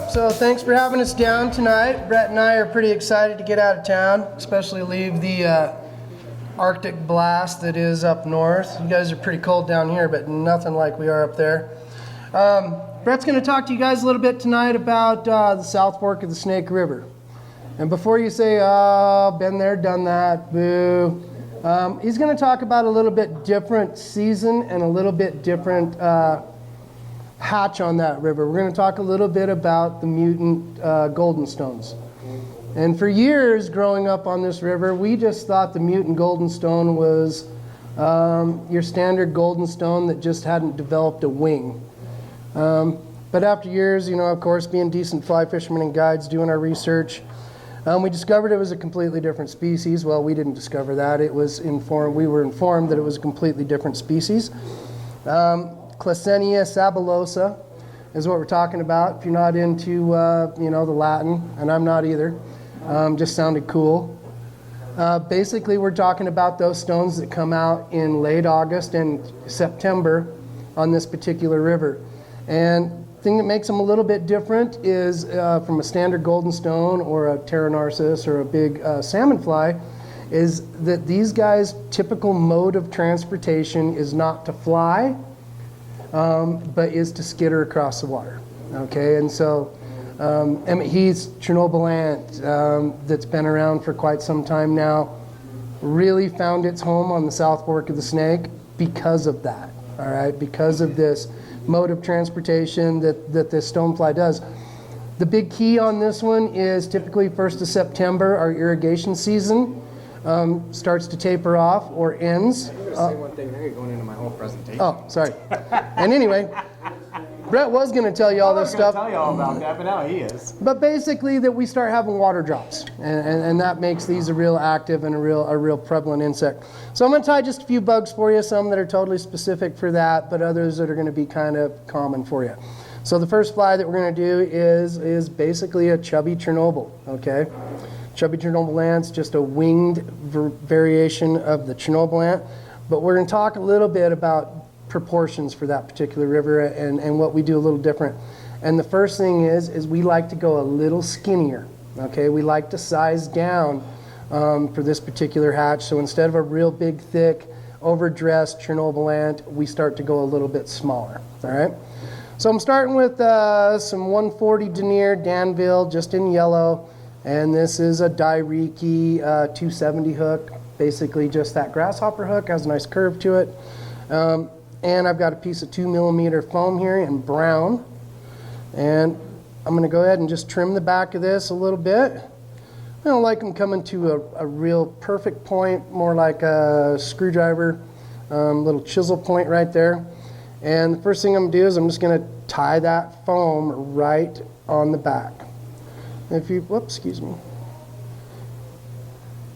So thanks for having us down tonight. Brett and I are pretty excited to get out of town, especially leave the Arctic blast that is up north. You guys are pretty cold down here, but nothing like we are up there. Brett's going to talk to you guys a little bit tonight about the South Fork of the Snake River. And before you say, oh, been there, done that, boo, he's going to talk about a little bit different season and a little bit different hatch on that river. We're going to talk a little bit about the mutant golden stones. And for years growing up on this river, we just thought the mutant golden stone was your standard golden stone that just hadn't developed a wing. But after years, of course, being decent fly fishermen and guides, doing our research, we discovered it was a completely different species. Well, we didn't discover that. We were informed that it was a completely different species. Classenia sabulosa is what we're talking about. If you're not into, the Latin, and I'm not either, just sounded cool. Basically, we're talking about those stones that come out in late August and September on this particular river. And the thing that makes them a little bit different is from a standard golden stone or a Terra narcissus or a big salmon fly, is that these guys' typical mode of transportation is not to fly, but is to skitter across the water. Okay, and so he's Chernobyl Ant that's been around for quite some time now, really found its home on the South Fork of the Snake because of that. All right, because of this mode of transportation that this stonefly does. The big key on this one is typically 1st of September, our irrigation season starts to taper off or ends. I'm going to say one thing there, you're going into my whole presentation. Oh, sorry. And anyway, Brett was going to tell you all this stuff. I was going to tell you all about that, but now he is. But basically that we start having water drops, and that makes these a real active and a real prevalent insect. So I'm going to tie just a few bugs for you, some that are totally specific for that, but others that are going to be kind of common for you. So the first fly that we're going to do is basically a chubby Chernobyl, okay? Chubby Chernobyl ant's just a winged variation of the Chernobyl ant, but we're going to talk a little bit about proportions for that particular river and what we do a little different. And the first thing is we like to go a little skinnier, okay? We like to size down for this particular hatch. So instead of a real big, thick, overdressed Chernobyl ant, we start to go a little bit smaller, all right? So I'm starting with some 140 denier Danville, just in yellow, and this is a Dairiki 270 hook, basically just that grasshopper hook, has a nice curve to it. And I've got a piece of 2mm foam here in brown. And I'm going to go ahead and just trim the back of this a little bit. I don't like them coming to a real perfect point, more like a screwdriver, little chisel point right there. And the first thing I'm going to do is I'm just going to tie that foam right on the back. Excuse me.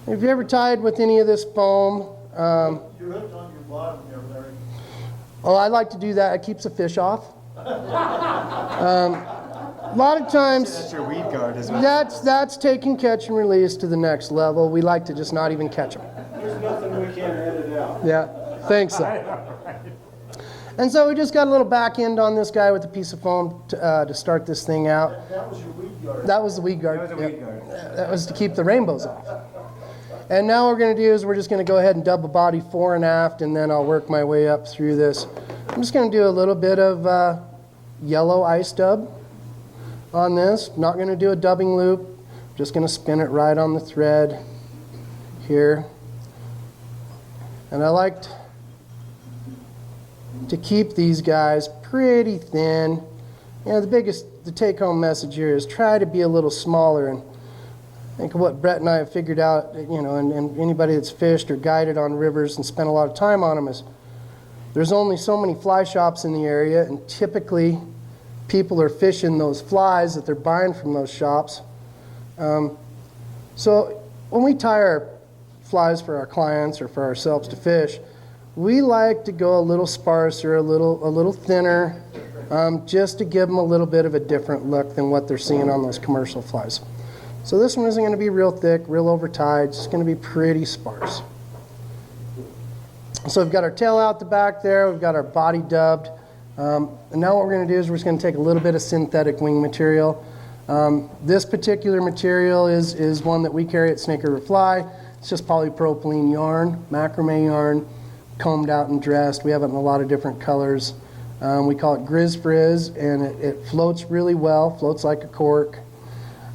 If you ever tied with any of this foam, you hooked on your bottom there, Larry. Oh, I like to do that. It keeps the fish off. A lot of times, That's your weed guard, isn't it? that's taking catch and release to the next level. We like to just not even catch them. There's nothing we can't edit out. Yeah, thanks. And so we just got a little back end on this guy with a piece of foam to start this thing out. That was your weed guard. That was the weed guard. That was a weed guard. That was to keep the rainbows off. And now what we're going to do is we're just going to go ahead and double body fore and aft, and then I'll work my way up through this. I'm just going to do a little bit of yellow ice dub on this. Not going to do a dubbing loop. Just going to spin it right on the thread here. And I like to keep these guys pretty thin. The take-home message here is try to be a little smaller. And I think what Brett and I have figured out, and anybody that's fished or guided on rivers and spent a lot of time on them, is there's only so many fly shops in the area, and typically people are fishing those flies that they're buying from those shops. So when we tie our flies for our clients or for ourselves to fish, we like to go a little sparser, a little thinner, just to give them a little bit of a different look than what they're seeing on those commercial flies. So this one isn't going to be real thick, real over-tied. It's going to be pretty sparse. So we've got our tail out the back there. We've got our body dubbed. And now what we're going to do is we're just going to take a little bit of synthetic wing material. This particular material is one that we carry at Snake River Fly. It's just polypropylene yarn, macrame yarn, combed out and dressed. We have it in a lot of different colors. We call it Grizz Frizz, and it floats really well, floats like a cork.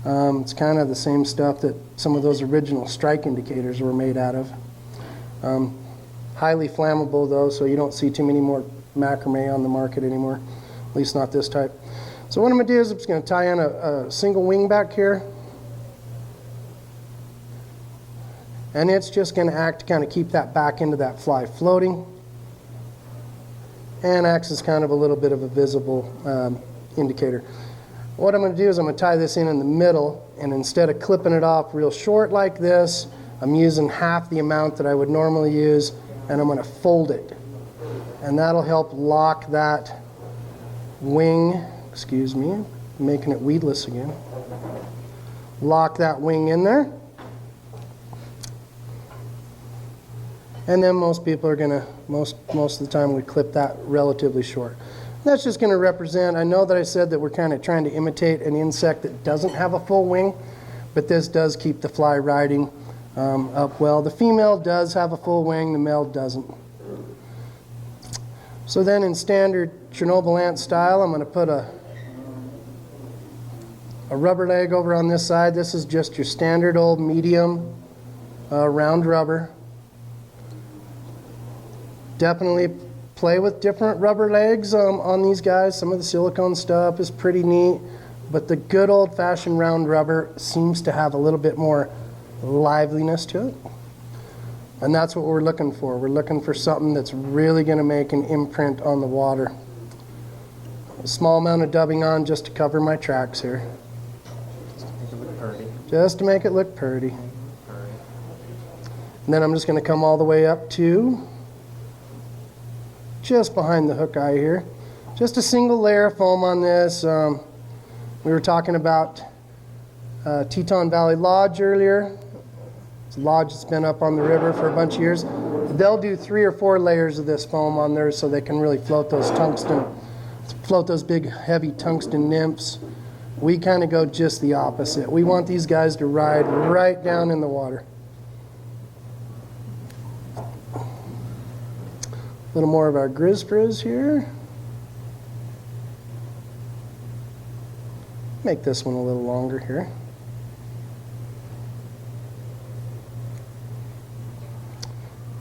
It's kind of the same stuff that some of those original strike indicators were made out of. Highly flammable though, so you don't see too many more macrame on the market anymore, at least not this type. So what I'm going to do is I'm just going to tie in a single wing back here. And it's just going to act to kind of keep that back into that fly floating. And acts as kind of a little bit of a visible indicator. What I'm going to do is I'm going to tie this in the middle, and instead of clipping it off real short like this, I'm using half the amount that I would normally use, and I'm going to fold it. And that'll help lock that wing, excuse me, making it weedless again. Lock that wing in there. And then most people are going to, most of the time we clip that relatively short. That's just going to represent, I know that I said that we're kind of trying to imitate an insect that doesn't have a full wing, but this does keep the fly riding up well. The female does have a full wing, the male doesn't. So then in standard Chernobyl Ant style, I'm going to put a rubber leg over on this side. This is just your standard old medium round rubber. Definitely play with different rubber legs on these guys. Some of the silicone stuff is pretty neat, but the good old-fashioned round rubber seems to have a little bit more liveliness to it. And that's what we're looking for. We're looking for something that's really going to make an imprint on the water. A small amount of dubbing on just to cover my tracks here. Make it look pretty. Just to make it look pretty. And then I'm just going to come all the way up to just behind the hook eye here. Just a single layer of foam on this. We were talking about Teton Valley Lodge earlier. It's a lodge that's been up on the river for a bunch of years. They'll do 3 or 4 layers of this foam on there so they can really float those big heavy tungsten nymphs. We kind of go just the opposite. We want these guys to ride right down in the water. A little more of our Grizz Frizz here. Make this one a little longer here.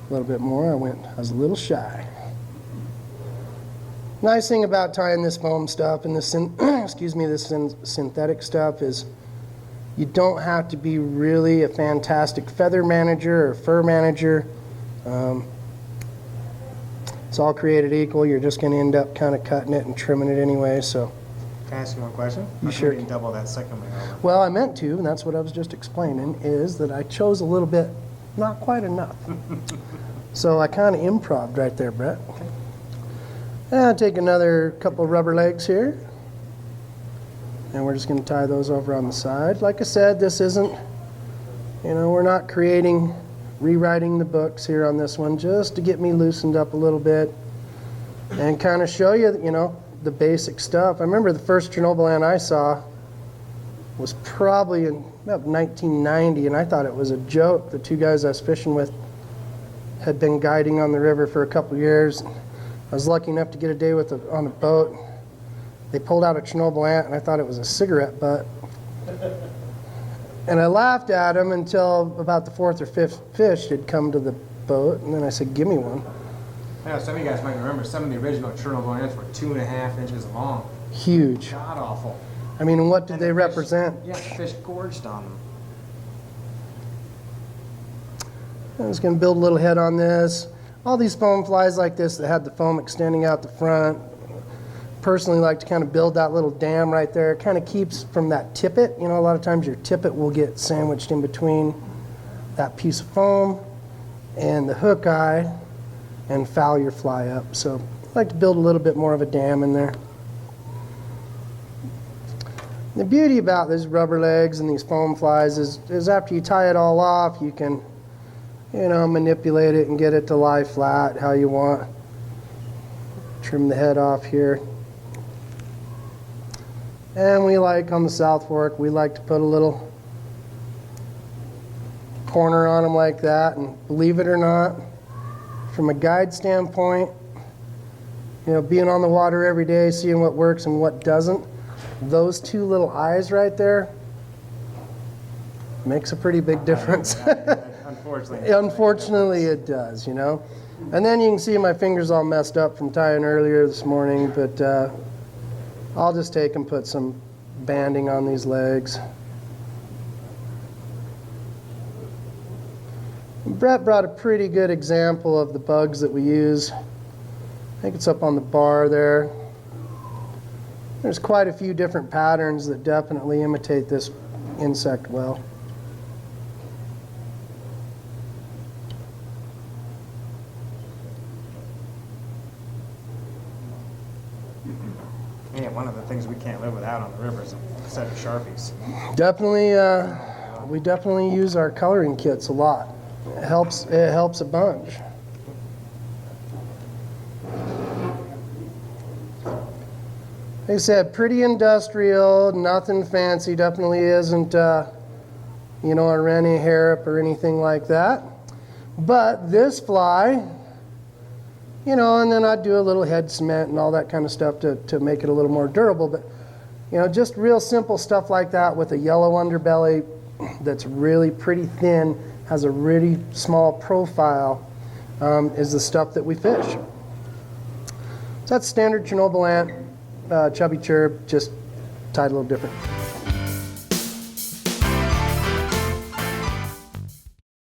A little bit more. I was a little shy. Nice thing about tying this foam stuff and this synthetic stuff is you don't have to be really a fantastic feather manager or fur manager. It's all created equal. You're just going to end up kind of cutting it and trimming it anyway. So, Can I ask you one question? You How sure come didn't double that second wing over? well, I meant to, and that's what I was just explaining, is that I chose a little bit, not quite enough. So I kind of improv'd right there, Brett. And I'll take another couple of rubber legs here. And we're just going to tie those over on the side. Like I said, this isn't, we're not rewriting the books here on this one, just to get me loosened up a little bit and kind of show you, the basic stuff. I remember the first Chernobyl ant I saw was probably in about 1990, and I thought it was a joke. The 2 guys I was fishing with had been guiding on the river for a couple years. I was lucky enough to get a day on a boat. They pulled out a Chernobyl ant, and I thought it was a cigarette butt. And I laughed at him until about the 4th or 5th fish had come to the boat, and then I said, "Give me one." Yeah, some of you guys might remember some of the original Chernobyl ants were 2.5 inches long. Huge. God awful. I mean, and what did And they the fish- represent? Yeah, the fish gorged on them. I'm just going to build a little head on this. All these foam flies like this that had the foam extending out the front, personally like to kind of build that little dam right there. It kind of keeps from that tippet. A lot of times your tippet will get sandwiched in between that piece of foam and the hook eye and foul your fly up. So I like to build a little bit more of a dam in there. The beauty about these rubber legs and these foam flies is after you tie it all off, you can manipulate it and get it to lie flat how you want. Trim the head off here. And we like, on the South Fork, we like to put a little corner on them like that. And believe it or not, from a guide standpoint, you know, being on the water every day, seeing what works and what doesn't, those two little eyes right there makes a pretty big difference. Unfortunately. Unfortunately, it does, you know. And then you can see my fingers all messed up from tying earlier this morning, but I'll just take and put some banding on these legs. Brett brought a pretty good example of the bugs that we use. I think it's up on the bar there. There's quite a few different patterns that definitely imitate this insect well. Yeah, one of the things we can't live without on the river is a set of Sharpies. Definitely, we definitely use our coloring kits a lot. It helps a bunch. Like I said, pretty industrial, nothing fancy. Definitely isn't, you know, a Rennie Harrop or anything like that. But this fly, you know, and then I'd do a little head cement and all that kind of stuff to make it a little more durable. But, you know, just real simple stuff like that with a yellow underbelly that's really pretty thin, has a really small profile, is the stuff that we fish. So that's standard Chernobyl ant, chubby chirp, just tied a little different.